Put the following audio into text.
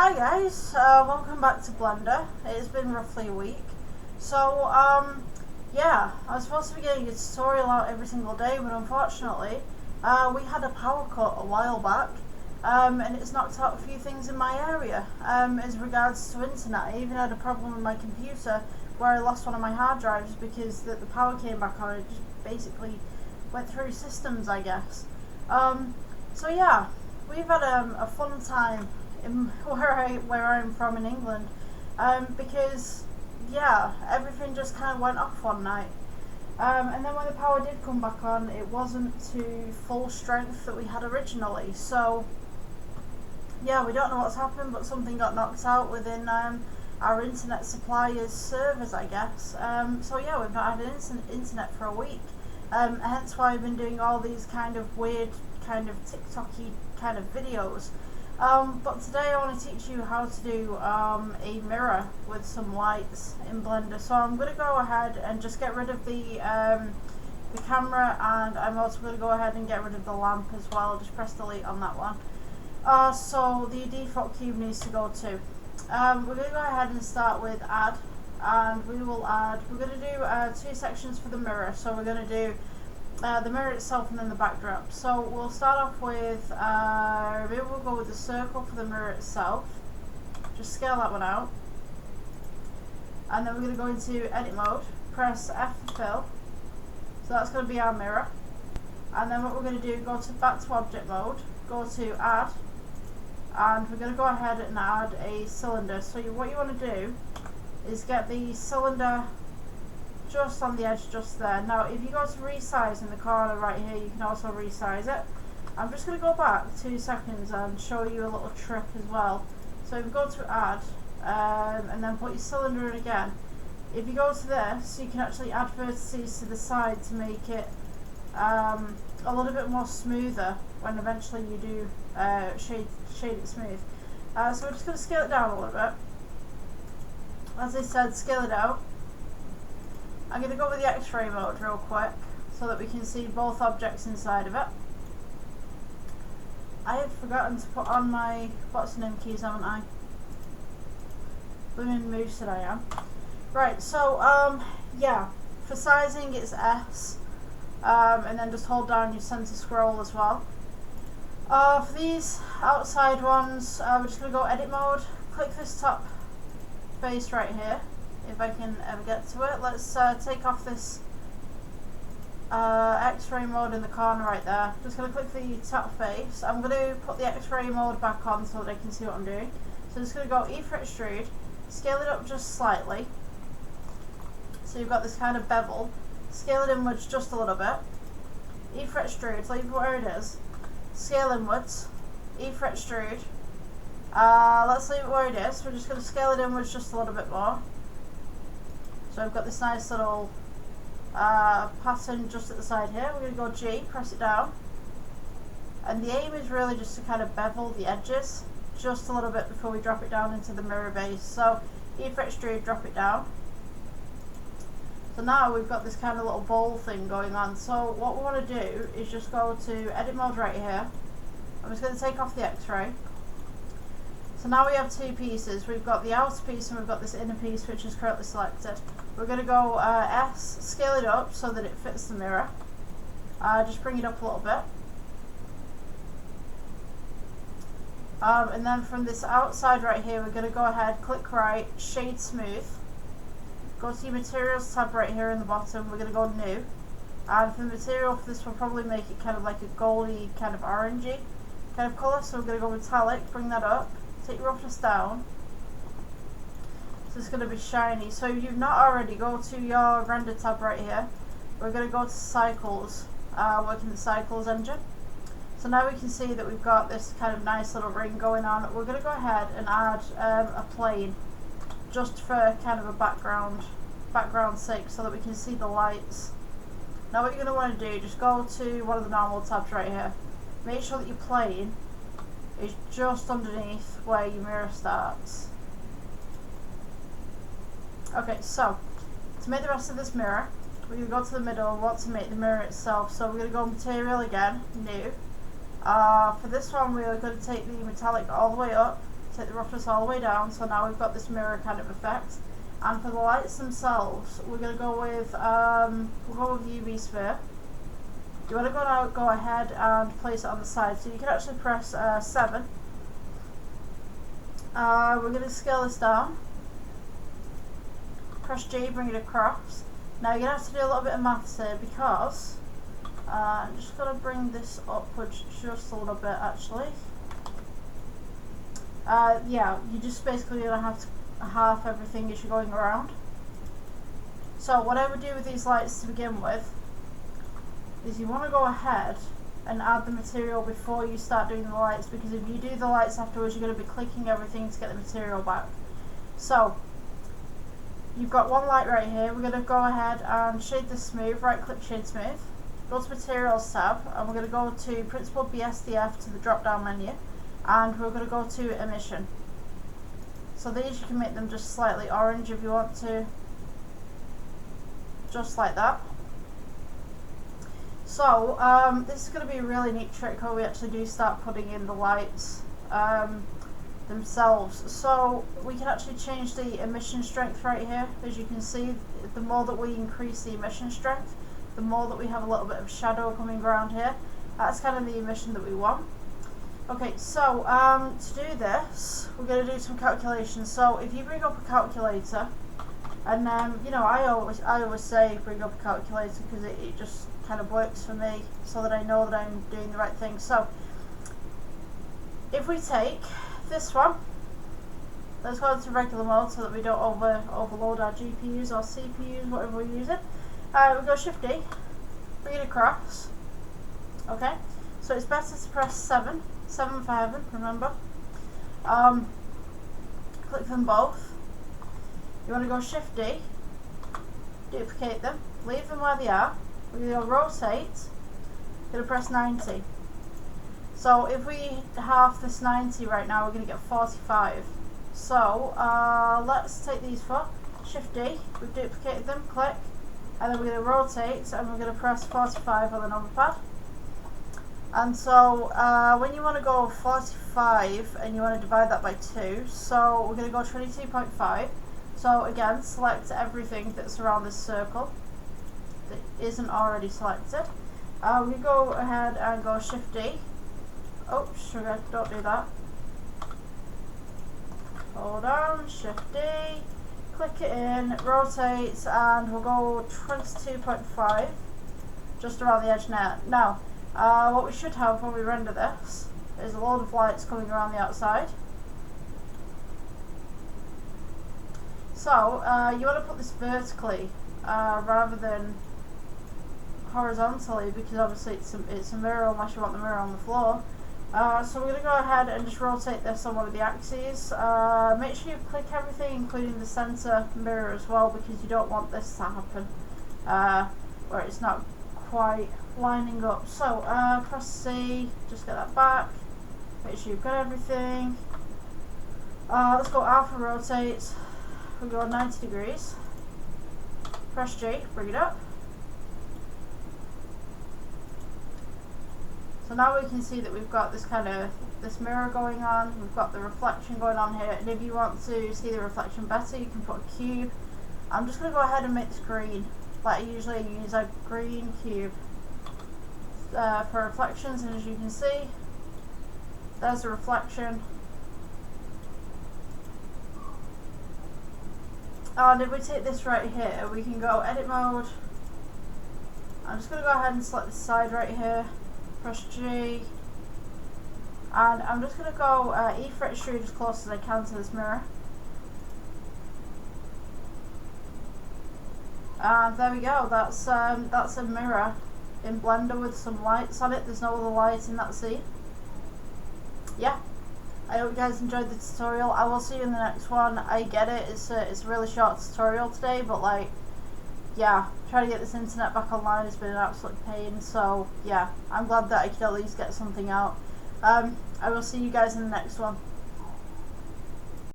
Hi guys, welcome back to Blender. It's been roughly a week. So, yeah, I was supposed to be getting a tutorial out every single day, but unfortunately, we had a power cut a while back, and it's knocked out a few things in my area. As regards to internet, I even had a problem with my computer where I lost one of my hard drives because the power came back on. It just basically went through systems, I guess. So yeah, we've had a fun time where I'm from in England, because yeah, everything just kind of went off one night, and then when the power did come back on, it wasn't to full strength that we had originally. So yeah, we don't know what's happened, but something got knocked out within our internet supplier's servers, I guess. So yeah, we've not had internet for a week, hence why I've been doing all these kind of weird, kind of TikTok-y kind of videos. But today I want to teach you how to do a mirror with some lights in Blender. So I'm going to go ahead and just get rid of the camera, and I'm also going to go ahead and get rid of the lamp as well. Just press delete on that one. So the default cube needs to go too. We're going to go ahead and start with add, and we're going to do 2 sections for the mirror. So we're going to do the mirror itself and then the backdrop. So we'll start off with, maybe we'll go with the circle for the mirror itself. Just scale that one out. And then we're going to go into edit mode, press F for fill. So that's going to be our mirror. And then what we're going to do, back to object mode, go to add, and we're going to go ahead and add a cylinder. So what you want to do is get the cylinder just on the edge, just there. Now if you go to resize in the corner right here, you can also resize it. I'm just going to go back 2 seconds and show you a little trick as well. So if you go to add, and then put your cylinder in again, if you go to this, you can actually add vertices to the side to make it a little bit more smoother when eventually you do shade it smooth. So we're just going to scale it down a little bit. As I said, scale it out. I'm going to go with the X-ray mode real quick so that we can see both objects inside of it. I have forgotten to put on my what's the name keys, haven't I? Blooming moose that I am. Right, so yeah, for sizing it's S, and then just hold down your center scroll as well. For these outside ones, we're just going to go edit mode, click this top face right here. If I can ever get to it, let's take off this X-ray mode in the corner right there. Just going to click the top face. I'm going to put the X-ray mode back on so that I can see what I'm doing. So I'm just going to go E for extrude, scale it up just slightly. So you've got this kind of bevel. Scale it inwards just a little bit. E for extrude, leave it where it is. Scale inwards. E for extrude. Let's leave it where it is. We're just going to scale it inwards just a little bit more. So I've got this nice little pattern just at the side here. We're going to go G, press it down. And the aim is really just to kind of bevel the edges just a little bit before we drop it down into the mirror base. So E for extrude, drop it down. So now we've got this kind of little bowl thing going on. So what we want to do is just go to edit mode right here. I'm just going to take off the X-ray. So now we have 2 pieces. We've got the outer piece and we've got this inner piece which is currently selected. We're going to go S, scale it up so that it fits the mirror. Just bring it up a little bit. And then from this outside right here, we're going to go ahead, click right, shade smooth. Go to your materials tab right here in the bottom. We're going to go new. And for the material for this, we'll probably make it kind of like a goldy, kind of orangey kind of colour. So we're going to go metallic, bring that up. Take your roughness down. So it's going to be shiny. So if you've not already, go to your render tab right here. We're going to go to cycles, working the cycles engine. So now we can see that we've got this kind of nice little ring going on. We're going to go ahead and add a plane just for kind of a background sake so that we can see the lights. Now what you're going to want to do, just go to one of the normal tabs right here. Make sure that your plane is just underneath where your mirror starts. Okay, so to make the rest of this mirror, we're going to go to the middle and want to make the mirror itself. So we're going to go material again, new. For this one, we are going to take the metallic all the way up take the roughness all the way down, so now we've got this mirror kind of effect. And for the lights themselves, we're going to go with we'll go with UV sphere. You want to go ahead and place it on the side, so you can actually press 7. We're going to scale this down. Press G, bring it across. Now you're going to have to do a little bit of maths here because I'm just going to bring this upwards just a little bit actually. Yeah, you're just basically going to have to half everything as you're going around. So what I would do with these lights to begin with is you want to go ahead and add the material before you start doing the lights, because if you do the lights afterwards you're going to be clicking everything to get the material back. So you've got one light right here. We're going to go ahead and shade this smooth, right click shade smooth, go to materials tab, and we're going to go to principled BSDF to the drop down menu, and we're going to go to emission. So these you can make them just slightly orange if you want to, just like that. So this is going to be a really neat trick where we actually do start putting in the lights themselves. So we can actually change the emission strength right here. As you can see, the more that we increase the emission strength, the more that we have a little bit of shadow coming around here. That's kind of the emission that we want. Okay, so to do this, we're going to do some calculations. So if you bring up a calculator, and you know, I always say bring up a calculator because it just kind of works for me, so that I know that I'm doing the right thing. So if we take this one, let's go into regular mode so that we don't overload our GPUs or CPUs, whatever we're using. We go Shift D, bring it across. Okay, so it's better to press 7 for heaven, remember. Click them both. You want to go Shift D, duplicate them, leave them where they are. We're going to go rotate, going to press 90. So if we halve this 90 right now, we're going to get 45. So let's take these four, Shift D, we've duplicated them, click, and then we're going to rotate, and we're going to press 45 on the number pad. And so when you want to go 45 and you want to divide that by 2, so we're going to go 22.5. So again, select everything that's around this circle that isn't already selected. We go ahead and go Shift D. Oh, sugar, don't do that. Hold on, Shift D, click it in, rotate, and we'll go 22.5 just around the edge now. Now, what we should have when we render this is a load of lights coming around the outside. So you want to put this vertically rather than horizontally, because obviously it's a mirror unless you want the mirror on the floor. So we're going to go ahead and just rotate this on one of the axes. Make sure you click everything including the center mirror as well, because you don't want this to happen where it's not quite lining up. So press C, just get that back, make sure you've got everything. Let's go alpha rotate, we'll go 90 degrees, press G, bring it up. So now we can see that we've got this kind of mirror going on, we've got the reflection going on here, and if you want to see the reflection better you can put a cube. I'm just going to go ahead and make this green, like I usually use a green cube for reflections, and as you can see, there's the reflection. And if we take this right here, we can go edit mode. I'm just going to go ahead and select this side right here, press G, and I'm just going to go E-fret extrude as close as I can to this mirror. And there we go, that's a mirror in Blender with some lights on it. There's no other light in that scene. Yeah, I hope you guys enjoyed the tutorial. I will see you in the next one. I get it, it's a really short tutorial today, but like, yeah, trying to get this internet back online has been an absolute pain, so yeah, I'm glad that I could at least get something out. I will see you guys in the next one.